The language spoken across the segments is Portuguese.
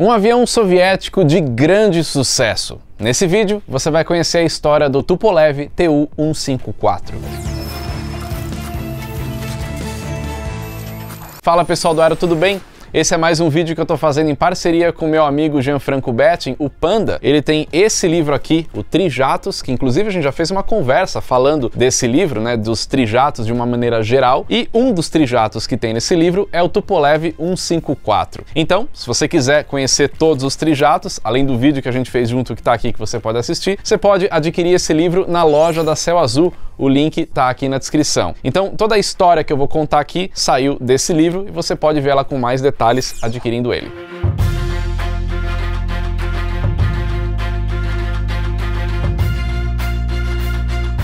Um avião soviético de grande sucesso. Nesse vídeo, você vai conhecer a história do Tupolev Tu-154. Fala pessoal do Aero, tudo bem? Esse é mais um vídeo que eu tô fazendo em parceria com meu amigo Gianfranco Betting, o Panda. Ele tem esse livro aqui, o Trijatos, que inclusive a gente já fez uma conversa falando desse livro, né, dos trijatos de uma maneira geral. E um dos trijatos que tem nesse livro é o Tupolev 154. Então, se você quiser conhecer todos os trijatos, além do vídeo que a gente fez junto que tá aqui que você pode assistir, você pode adquirir esse livro na loja da Céu Azul. O link tá aqui na descrição. Então, toda a história que eu vou contar aqui saiu desse livro e você pode vê-la com mais detalhes adquirindo ele.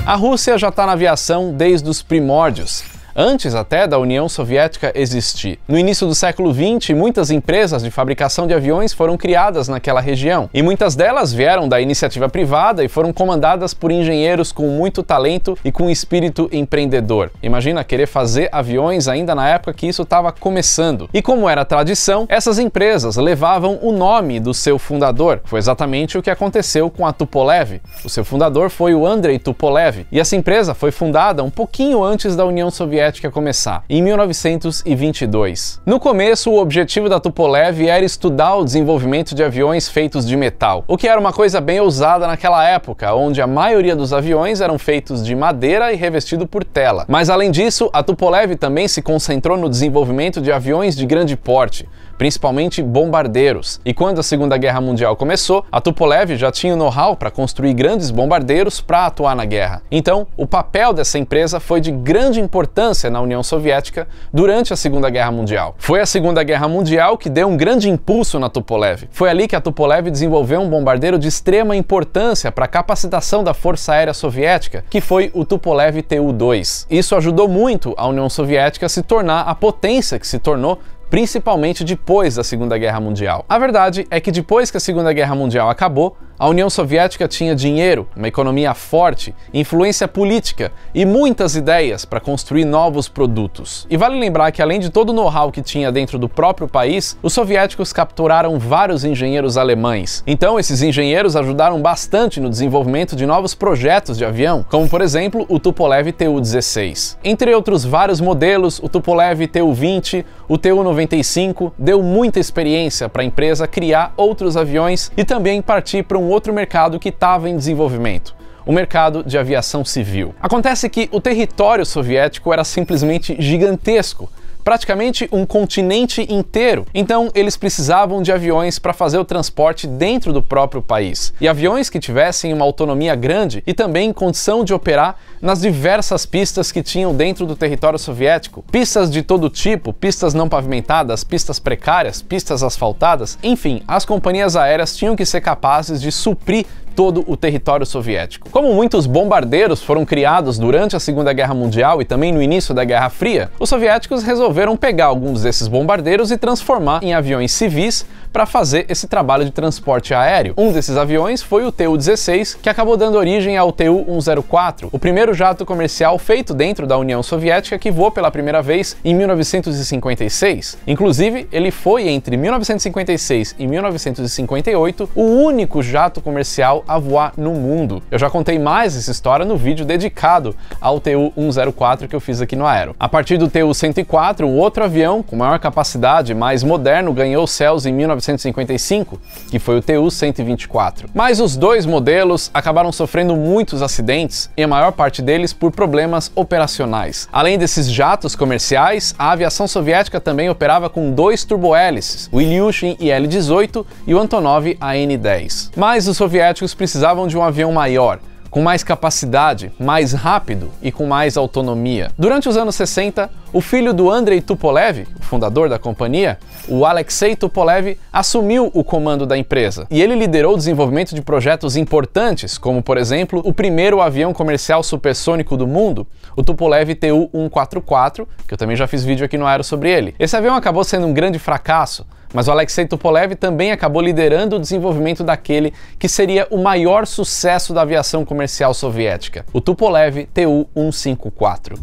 A Rússia já está na aviação desde os primórdios. Antes até da União Soviética existir. No início do século XX, muitas empresas de fabricação de aviões foram criadas naquela região, e muitas delas vieram da iniciativa privada e foram comandadas por engenheiros com muito talento e com espírito empreendedor. Imagina querer fazer aviões ainda na época que isso estava começando. E como era tradição, essas empresas levavam o nome do seu fundador. Foi exatamente o que aconteceu com a Tupolev. O seu fundador foi o Andrei Tupolev, e essa empresa foi fundada um pouquinho antes da União Soviética começar, em 1922. No começo, o objetivo da Tupolev era estudar o desenvolvimento de aviões feitos de metal, o que era uma coisa bem ousada naquela época, onde a maioria dos aviões eram feitos de madeira e revestido por tela. Mas além disso, a Tupolev também se concentrou no desenvolvimento de aviões de grande porte, principalmente bombardeiros. E quando a Segunda Guerra Mundial começou, a Tupolev já tinha o know-how para construir grandes bombardeiros para atuar na guerra. Então, o papel dessa empresa foi de grande importância na União Soviética durante a Segunda Guerra Mundial. Foi a Segunda Guerra Mundial que deu um grande impulso na Tupolev. Foi ali que a Tupolev desenvolveu um bombardeiro de extrema importância para a capacitação da Força Aérea Soviética, que foi o Tupolev Tu-2. Isso ajudou muito a União Soviética a se tornar a potência que se tornou, principalmente depois da Segunda Guerra Mundial. A verdade é que depois que a Segunda Guerra Mundial acabou, a União Soviética tinha dinheiro, uma economia forte, influência política e muitas ideias para construir novos produtos. E vale lembrar que além de todo o know-how que tinha dentro do próprio país, os soviéticos capturaram vários engenheiros alemães. Então esses engenheiros ajudaram bastante no desenvolvimento de novos projetos de avião, como por exemplo o Tupolev Tu-16. Entre outros vários modelos, o Tupolev Tu-20, o Tu-95 deu muita experiência para a empresa criar outros aviões e também partir para um outro mercado que estava em desenvolvimento, o mercado de aviação civil. Acontece que o território soviético era simplesmente gigantesco, praticamente um continente inteiro. Então eles precisavam de aviões para fazer o transporte dentro do próprio país. E aviões que tivessem uma autonomia grande e também condição de operar nas diversas pistas que tinham dentro do território soviético. Pistas de todo tipo, pistas não pavimentadas, pistas precárias, pistas asfaltadas, enfim, as companhias aéreas tinham que ser capazes de suprir todo o território soviético. Como muitos bombardeiros foram criados durante a Segunda Guerra Mundial e também no início da Guerra Fria, os soviéticos resolveram pegar alguns desses bombardeiros e transformar em aviões civis para fazer esse trabalho de transporte aéreo. Um desses aviões foi o Tu-16, que acabou dando origem ao Tu-104, o primeiro jato comercial feito dentro da União Soviética que voou pela primeira vez em 1956. Inclusive, ele foi entre 1956 e 1958 o único jato comercial a voar no mundo. Eu já contei mais essa história no vídeo dedicado ao Tu-104 que eu fiz aqui no Aero. A partir do Tu-104, um outro avião com maior capacidade, mais moderno, ganhou os céus em 1955, que foi o Tu-124. Mas os dois modelos acabaram sofrendo muitos acidentes, e a maior parte deles por problemas operacionais. Além desses jatos comerciais, a aviação soviética também operava com dois turbohélices, o Ilyushin IL-18 e o Antonov AN-10. Mas os soviéticos precisavam de um avião maior, com mais capacidade, mais rápido e com mais autonomia. Durante os anos 60, o filho do Andrei Tupolev, o fundador da companhia, o Alexei Tupolev, assumiu o comando da empresa. E ele liderou o desenvolvimento de projetos importantes, como por exemplo, o primeiro avião comercial supersônico do mundo, o Tupolev Tu-144, que eu também já fiz vídeo aqui no Aero sobre ele. Esse avião acabou sendo um grande fracasso, mas o Alexei Tupolev também acabou liderando o desenvolvimento daquele que seria o maior sucesso da aviação comercial soviética, o Tupolev Tu-154.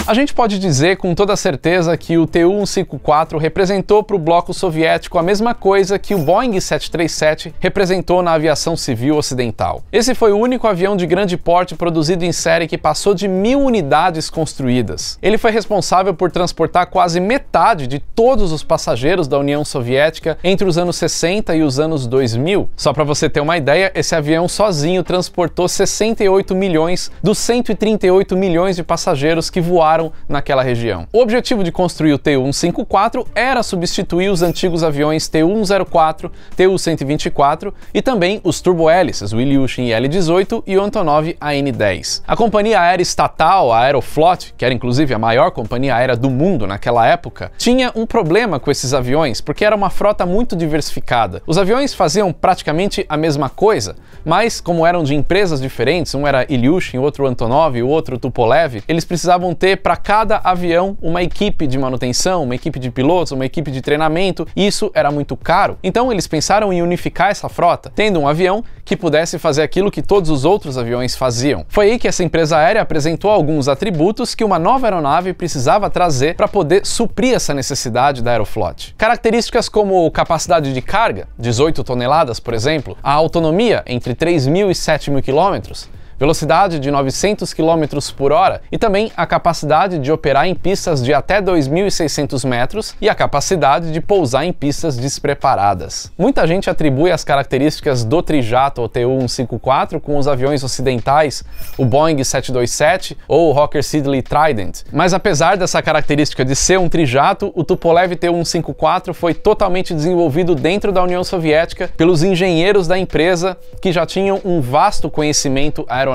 A gente pode dizer com toda certeza que o Tu-154 representou para o bloco soviético a mesma coisa que o Boeing 737 representou na aviação civil ocidental. Esse foi o único avião de grande porte produzido em série que passou de 1000 unidades construídas. Ele foi responsável por transportar quase metade de todos os passageiros da União Soviética entre os anos 60 e os anos 2000. Só para você ter uma ideia, esse avião sozinho transportou 68 milhões dos 138 milhões de passageiros que voaram naquela região. O objetivo de construir o Tu-154 era substituir os antigos aviões Tu-104, Tu-124 e também os turbohélices, o Ilyushin Il-18 e o Antonov AN-10. A companhia aérea estatal, a Aeroflot, que era inclusive a maior companhia aérea do mundo naquela época, tinha um problema com esses aviões, porque era uma frota muito diversificada. Os aviões faziam praticamente a mesma coisa, mas como eram de empresas diferentes, um era Ilyushin, outro Antonov, o outro Tupolev, eles precisavam ter para cada avião uma equipe de manutenção, uma equipe de pilotos, uma equipe de treinamento, e isso era muito caro. Então eles pensaram em unificar essa frota, tendo um avião que pudesse fazer aquilo que todos os outros aviões faziam. Foi aí que essa empresa aérea apresentou alguns atributos que uma nova aeronave precisava trazer para poder suprir essa necessidade da Aeroflot. Características como capacidade de carga, 18 toneladas, por exemplo, a autonomia entre 3.000 e 7.000 km, velocidade de 900 km por hora e também a capacidade de operar em pistas de até 2.600 metros e a capacidade de pousar em pistas despreparadas. Muita gente atribui as características do trijato, o Tu-154, com os aviões ocidentais, o Boeing 727 ou o Hawker Siddeley Trident. Mas apesar dessa característica de ser um trijato, o Tupolev Tu-154 foi totalmente desenvolvido dentro da União Soviética pelos engenheiros da empresa que já tinham um vasto conhecimento aeronáutico.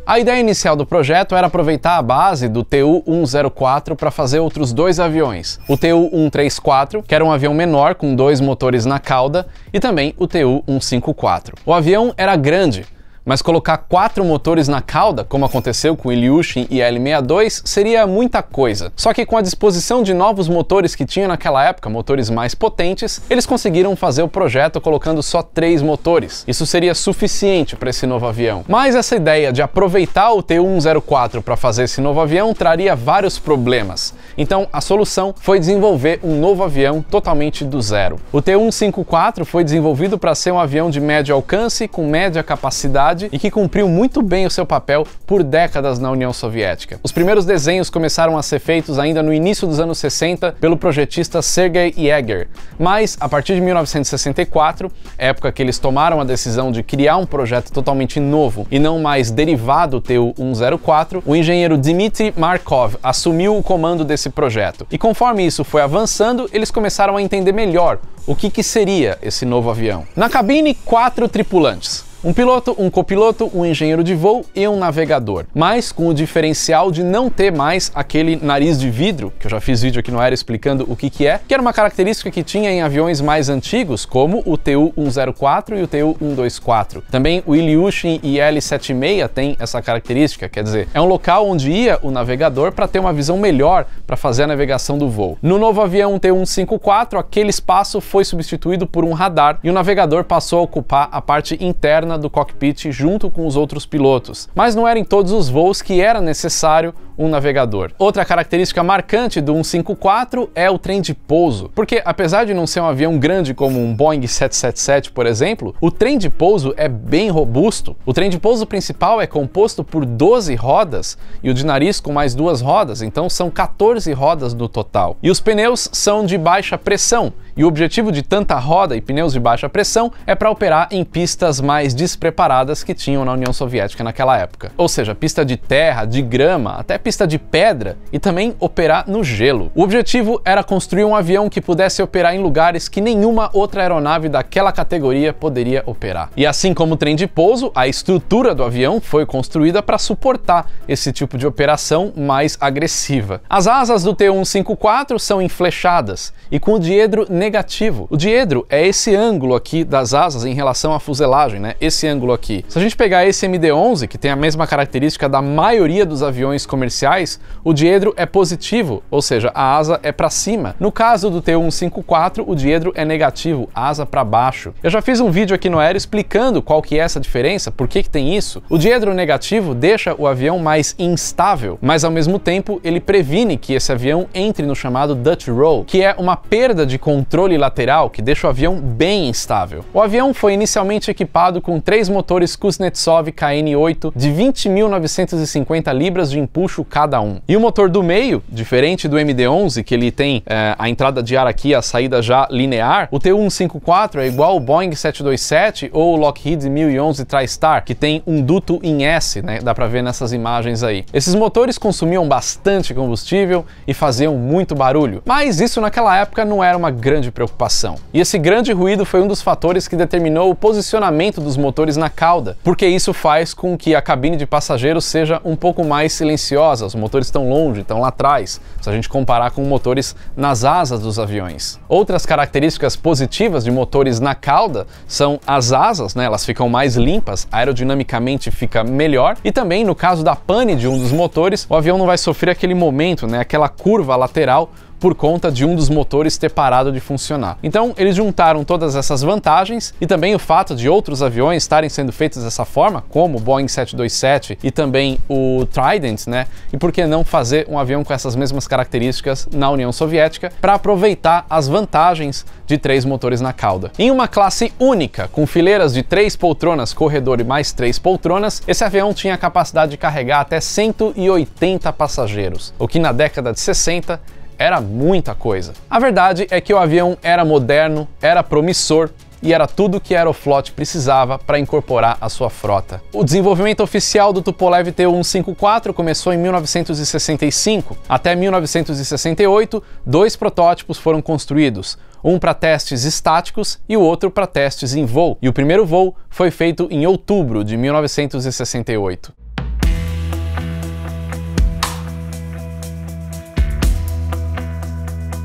A ideia inicial do projeto era aproveitar a base do Tu-104 para fazer outros dois aviões, o Tu-134, que era um avião menor com 2 motores na cauda, e também o Tu-154. O avião era grande, mas colocar 4 motores na cauda, como aconteceu com o Ilyushin e Il-62, seria muita coisa. Só que com a disposição de novos motores que tinha naquela época, motores mais potentes, eles conseguiram fazer o projeto colocando só 3 motores. Isso seria suficiente para esse novo avião. Mas essa ideia de aproveitar o Tu-104 para fazer esse novo avião traria vários problemas. Então a solução foi desenvolver um novo avião totalmente do zero. O Tu-154 foi desenvolvido para ser um avião de médio alcance, com média capacidade e que cumpriu muito bem o seu papel por décadas na União Soviética. Os primeiros desenhos começaram a ser feitos ainda no início dos anos 60 pelo projetista Sergei Yeager, mas a partir de 1964, época que eles tomaram a decisão de criar um projeto totalmente novo e não mais derivado do Tu-104, o engenheiro Dmitry Markov assumiu o comando desse projeto. E conforme isso foi avançando, eles começaram a entender melhor o que seria esse novo avião. Na cabine, 4 tripulantes. Um piloto, um copiloto, um engenheiro de voo e um navegador. Mas com o diferencial de não ter mais aquele nariz de vidro, que eu já fiz vídeo aqui no Aero explicando o que é, que era uma característica que tinha em aviões mais antigos, como o Tu-104 e o Tu-124. Também o Ilyushin Il-76 tem essa característica, quer dizer, é um local onde ia o navegador para ter uma visão melhor para fazer a navegação do voo. No novo avião Tu-154, aquele espaço foi substituído por um radar e o navegador passou a ocupar a parte interna do cockpit junto com os outros pilotos, mas não era em todos os voos que era necessário um navegador. Outra característica marcante do 154 é o trem de pouso, porque apesar de não ser um avião grande como um Boeing 777, por exemplo, o trem de pouso é bem robusto. O trem de pouso principal é composto por 12 rodas e o de nariz com mais 2 rodas, então são 14 rodas no total. E os pneus são de baixa pressão, e o objetivo de tanta roda e pneus de baixa pressão é para operar em pistas mais despreparadas que tinham na União Soviética naquela época. Ou seja, pista de terra, de grama, até pista de pedra e também operar no gelo. O objetivo era construir um avião que pudesse operar em lugares que nenhuma outra aeronave daquela categoria poderia operar. E assim como o trem de pouso, a estrutura do avião foi construída para suportar esse tipo de operação mais agressiva. As asas do Tu-154 são enflechadas e com o diedro negativo. O diedro é esse ângulo aqui das asas em relação à fuselagem, né? Esse ângulo aqui. Se a gente pegar esse MD-11, que tem a mesma característica da maioria dos aviões comerciais comerciais, o diedro é positivo, ou seja, a asa é para cima. No caso do Tu-154, o diedro é negativo, a asa para baixo. Eu já fiz um vídeo aqui no Aero explicando qual que é essa diferença, por que tem isso. O diedro negativo deixa o avião mais instável, mas ao mesmo tempo ele previne que esse avião entre no chamado Dutch Roll, que é uma perda de controle lateral que deixa o avião bem instável. O avião foi inicialmente equipado com 3 motores Kuznetsov KN-8 de 20.950 libras de empuxo cada um. E o motor do meio, diferente do MD-11, que ele tem a entrada de ar aqui e a saída já linear, o Tu-154 é igual ao Boeing 727 ou o Lockheed 1011 TriStar, que tem um duto em S, né? Dá pra ver nessas imagens aí. Esses motores consumiam bastante combustível e faziam muito barulho, mas isso naquela época não era uma grande preocupação. E esse grande ruído foi um dos fatores que determinou o posicionamento dos motores na cauda, porque isso faz com que a cabine de passageiros seja um pouco mais silenciosa. Os motores estão longe, estão lá atrás, se a gente comparar com motores nas asas dos aviões. Outras características positivas de motores na cauda são as asas, né? Elas ficam mais limpas, aerodinamicamente fica melhor, e também no caso da pane de um dos motores, o avião não vai sofrer aquele momento, né? Aquela curva lateral por conta de um dos motores ter parado de funcionar. Então eles juntaram todas essas vantagens e também o fato de outros aviões estarem sendo feitos dessa forma, como o Boeing 727 e também o Trident, né? E por que não fazer um avião com essas mesmas características na União Soviética para aproveitar as vantagens de 3 motores na cauda. Em uma classe única, com fileiras de 3 poltronas, corredor e mais 3 poltronas, esse avião tinha a capacidade de carregar até 180 passageiros, o que na década de 60 era muita coisa. A verdade é que o avião era moderno, era promissor e era tudo que a Aeroflot precisava para incorporar a sua frota. O desenvolvimento oficial do Tupolev Tu-154 começou em 1965. Até 1968, 2 protótipos foram construídos, um para testes estáticos e o outro para testes em voo. E o primeiro voo foi feito em outubro de 1968.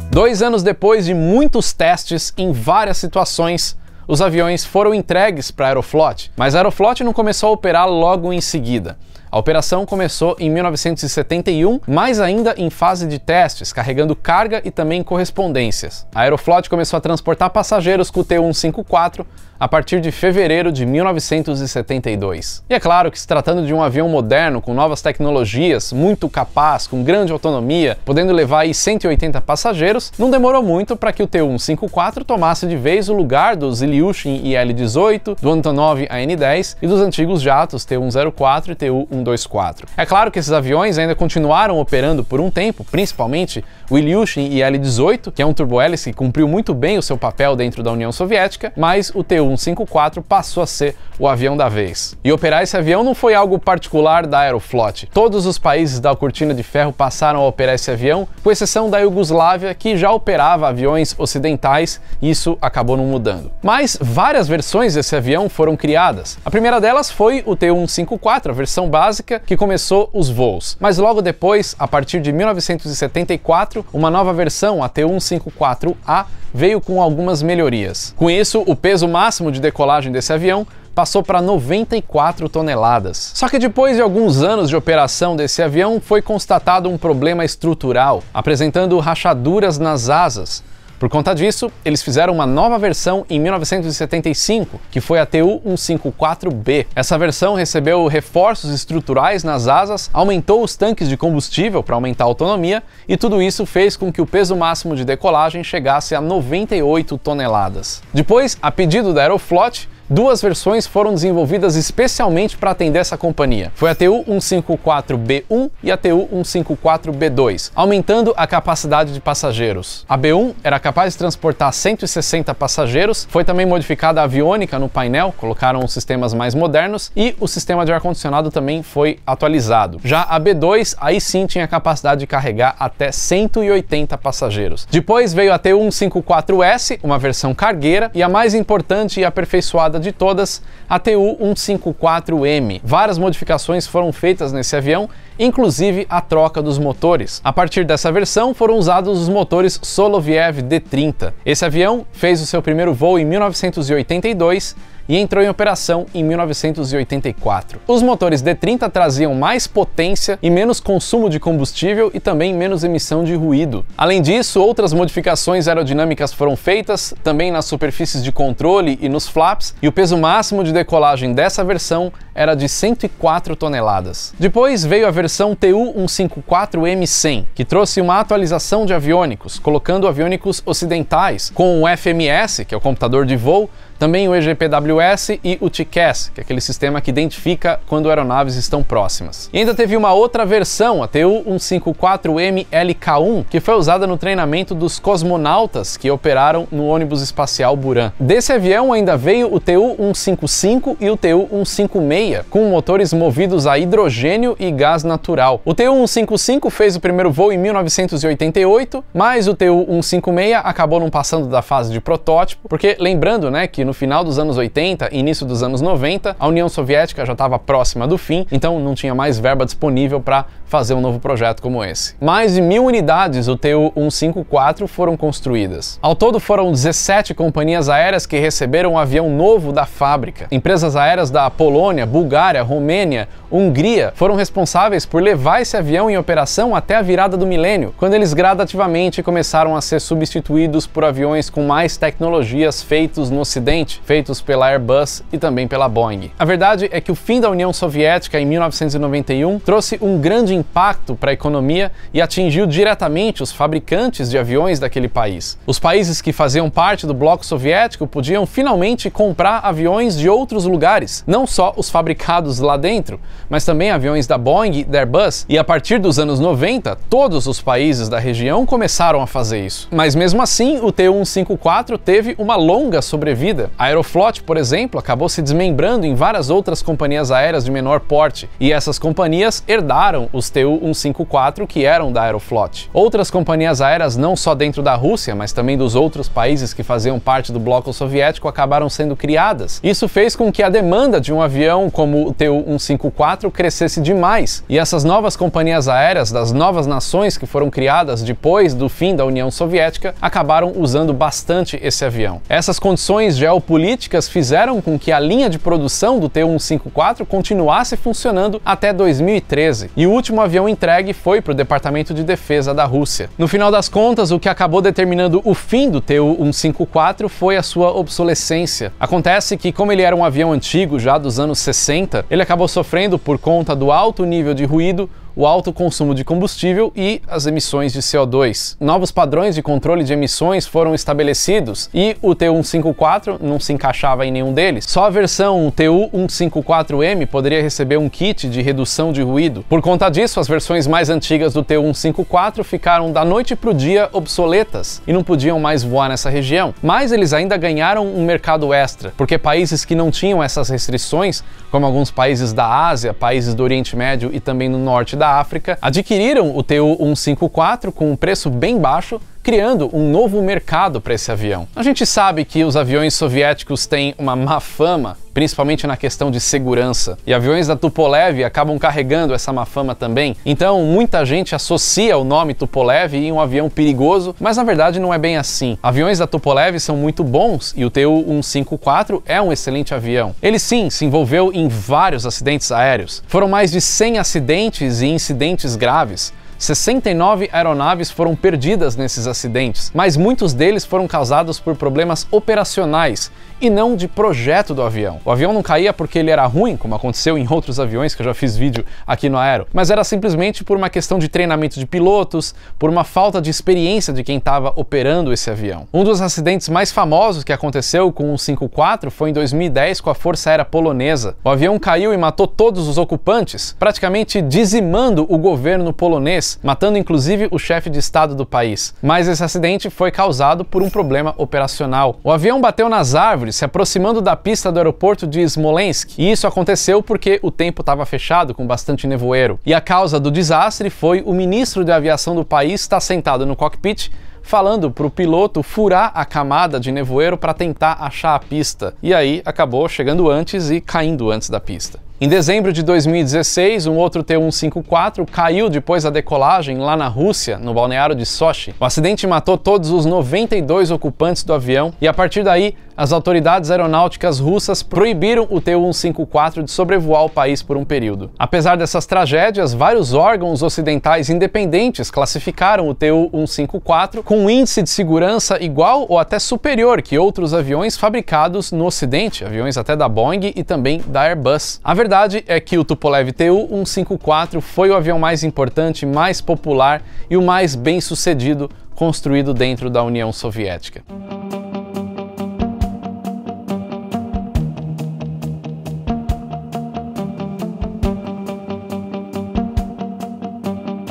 Dois anos depois de muitos testes em várias situações, os aviões foram entregues para a Aeroflot, mas a Aeroflot não começou a operar logo em seguida. A operação começou em 1971, mas ainda em fase de testes, carregando carga e também correspondências. A Aeroflot começou a transportar passageiros com o Tu-154 a partir de fevereiro de 1972. E é claro que, se tratando de um avião moderno, com novas tecnologias, muito capaz, com grande autonomia, podendo levar aí 180 passageiros, não demorou muito para que o Tu-154 tomasse de vez o lugar dos Ilyushin IL-18, do Antonov AN-10 e dos antigos jatos Tu-104 e Tu-124. É claro que esses aviões ainda continuaram operando por um tempo, principalmente o Ilyushin IL-18, que é um turbohélice que cumpriu muito bem o seu papel dentro da União Soviética, mas o Tu-154 passou a ser o avião da vez. E operar esse avião não foi algo particular da Aeroflot. Todos os países da cortina de ferro passaram a operar esse avião, com exceção da Iugoslávia, que já operava aviões ocidentais, e isso acabou não mudando. Mas várias versões desse avião foram criadas. A primeira delas foi o Tu-154, a versão básica, que começou os voos. Mas logo depois, a partir de 1974, uma nova versão, a Tu-154A, veio com algumas melhorias. Com isso, o peso máximo de decolagem desse avião passou para 94 toneladas. Só que depois de alguns anos de operação desse avião, foi constatado um problema estrutural, apresentando rachaduras nas asas. Por conta disso, eles fizeram uma nova versão em 1975, que foi a Tu-154B. Essa versão recebeu reforços estruturais nas asas, aumentou os tanques de combustível para aumentar a autonomia, e tudo isso fez com que o peso máximo de decolagem chegasse a 98 toneladas. Depois, a pedido da Aeroflot, 2 versões foram desenvolvidas especialmente para atender essa companhia. Foi a Tu-154B1 e a Tu-154B2, aumentando a capacidade de passageiros. A B1 era capaz de transportar 160 passageiros, foi também modificada a aviônica no painel, colocaram sistemas mais modernos e o sistema de ar-condicionado também foi atualizado. Já a B2, aí sim tinha a capacidade de carregar até 180 passageiros. Depois veio a Tu-154S, uma versão cargueira, e a mais importante e aperfeiçoada de todas, a Tu-154M. Várias modificações foram feitas nesse avião inclusive a troca dos motores. A partir dessa versão foram usados os motores Soloviev D-30. Esse avião fez o seu primeiro voo em 1982 e entrou em operação em 1984. Os motores D-30 traziam mais potência e menos consumo de combustível e também menos emissão de ruído. Além disso, outras modificações aerodinâmicas foram feitas, também nas superfícies de controle e nos flaps, e o peso máximo de decolagem dessa versão era de 104 toneladas. Depois veio a versão TU-154M100, que trouxe uma atualização de aviônicos, colocando aviônicos ocidentais, com o FMS, que é o computador de voo, também o EGPWS e o TCAS, que é aquele sistema que identifica quando aeronaves estão próximas. E ainda teve uma outra versão, a TU-154M-LK1, que foi usada no treinamento dos cosmonautas que operaram no ônibus espacial Buran. Desse avião ainda veio o TU-155 e o TU-156, com motores movidos a hidrogênio e gás natural. O TU-155 fez o primeiro voo em 1988, mas o TU-156 acabou não passando da fase de protótipo, porque lembrando, né, que no final dos anos 80 e início dos anos 90, a União Soviética já estava próxima do fim, então não tinha mais verba disponível para fazer um novo projeto como esse. Mais de 1000 unidades do TU-154 foram construídas. Ao todo foram 17 companhias aéreas que receberam um avião novo da fábrica. Empresas aéreas da Polônia, Bulgária, Romênia, Hungria foram responsáveis por levar esse avião em operação até a virada do milênio, quando eles gradativamente começaram a ser substituídos por aviões com mais tecnologias feitos no Ocidente, feitos pela Airbus e também pela Boeing. A verdade é que o fim da União Soviética em 1991 trouxe um grande impacto para a economia e atingiu diretamente os fabricantes de aviões daquele país. Os países que faziam parte do bloco soviético podiam finalmente comprar aviões de outros lugares, não só os fabricados lá dentro, mas também aviões da Boeing e da Airbus, e a partir dos anos 90, todos os países da região começaram a fazer isso. Mas mesmo assim, o TU-154 teve uma longa sobrevida. A Aeroflot, por exemplo, acabou se desmembrando em várias outras companhias aéreas de menor porte, e essas companhias herdaram os TU-154 que eram da Aeroflot. Outras companhias aéreas, não só dentro da Rússia, mas também dos outros países que faziam parte do bloco soviético, acabaram sendo criadas. Isso fez com que a demanda de um avião como o TU-154 crescesse demais, e essas novas companhias aéreas das novas nações que foram criadas depois do fim da União Soviética acabaram usando bastante esse avião. Essas condições geopolíticas fizeram com que a linha de produção do TU-154 continuasse funcionando até 2013, e o último avião entregue foi para o Departamento de Defesa da Rússia. No final das contas, o que acabou determinando o fim do TU-154 foi a sua obsolescência. Acontece que, como ele era um avião antigo já dos anos 60, ele acabou sofrendo por conta do alto nível de ruído, o alto consumo de combustível e as emissões de CO2. Novos padrões de controle de emissões foram estabelecidos e o TU-154 não se encaixava em nenhum deles. Só a versão TU-154M poderia receber um kit de redução de ruído. Por conta disso, as versões mais antigas do TU-154 ficaram da noite para o dia obsoletas e não podiam mais voar nessa região. Mas eles ainda ganharam um mercado extra, porque países que não tinham essas restrições, como alguns países da Ásia, países do Oriente Médio e também no norte da África, adquiriram o TU-154 com um preço bem baixo, criando um novo mercado para esse avião. A gente sabe que os aviões soviéticos têm uma má fama, principalmente na questão de segurança, e aviões da Tupolev acabam carregando essa má fama também. Então muita gente associa o nome Tupolev em um avião perigoso, mas na verdade não é bem assim. Aviões da Tupolev são muito bons e o TU-154 é um excelente avião. Ele sim se envolveu em vários acidentes aéreos. Foram mais de 100 acidentes e incidentes graves. 69 aeronaves foram perdidas nesses acidentes, mas muitos deles foram causados por problemas operacionais e não de projeto do avião. O avião não caía porque ele era ruim, como aconteceu em outros aviões que eu já fiz vídeo aqui no Aero, mas era simplesmente por uma questão de treinamento de pilotos, por uma falta de experiência de quem estava operando esse avião. Um dos acidentes mais famosos que aconteceu com o 154 foi em 2010 com a Força Aérea Polonesa. O avião caiu e matou todos os ocupantes, praticamente dizimando o governo polonês, matando inclusive o chefe de estado do país. Mas esse acidente foi causado por um problema operacional. O avião bateu nas árvores, se aproximando da pista do aeroporto de Smolensk, e isso aconteceu porque o tempo estava fechado com bastante nevoeiro. E a causa do desastre foi o ministro de aviação do país estar sentado no cockpit falando para o piloto furar a camada de nevoeiro para tentar achar a pista. E aí acabou chegando antes e caindo antes da pista. Em dezembro de 2016, um outro Tu-154 caiu depois da decolagem lá na Rússia, no balneário de Sochi. O acidente matou todos os 92 ocupantes do avião e, a partir daí, as autoridades aeronáuticas russas proibiram o Tu-154 de sobrevoar o país por um período. Apesar dessas tragédias, vários órgãos ocidentais independentes classificaram o Tu-154 com um índice de segurança igual ou até superior que outros aviões fabricados no Ocidente, aviões até da Boeing e também da Airbus. A verdade é que o Tupolev Tu-154 foi o avião mais importante, mais popular e o mais bem-sucedido construído dentro da União Soviética.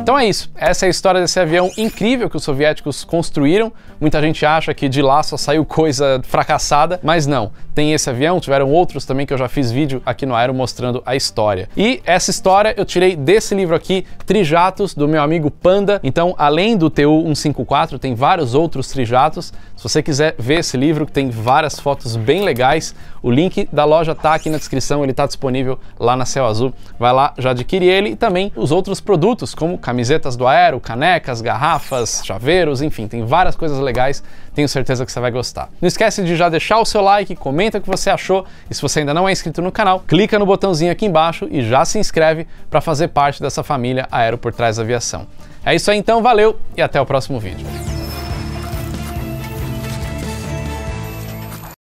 Então é isso, essa é a história desse avião incrível que os soviéticos construíram. Muita gente acha que de lá só saiu coisa fracassada, mas não. Tem esse avião, tiveram outros também que eu já fiz vídeo aqui no Aero mostrando a história. E essa história eu tirei desse livro aqui, Trijatos, do meu amigo Panda. Então, além do Tu-154, tem vários outros trijatos. Se você quiser ver esse livro, que tem várias fotos bem legais, o link da loja tá aqui na descrição, ele tá disponível lá na Céu Azul. Vai lá, já adquire ele e também os outros produtos, como camisetas do Aero, canecas, garrafas, chaveiros, enfim, tem várias coisas legais, tenho certeza que você vai gostar. Não esquece de já deixar o seu like, comenta o que você achou e se você ainda não é inscrito no canal, clica no botãozinho aqui embaixo e já se inscreve para fazer parte dessa família Aero por Trás da Aviação. É isso aí então, valeu e até o próximo vídeo.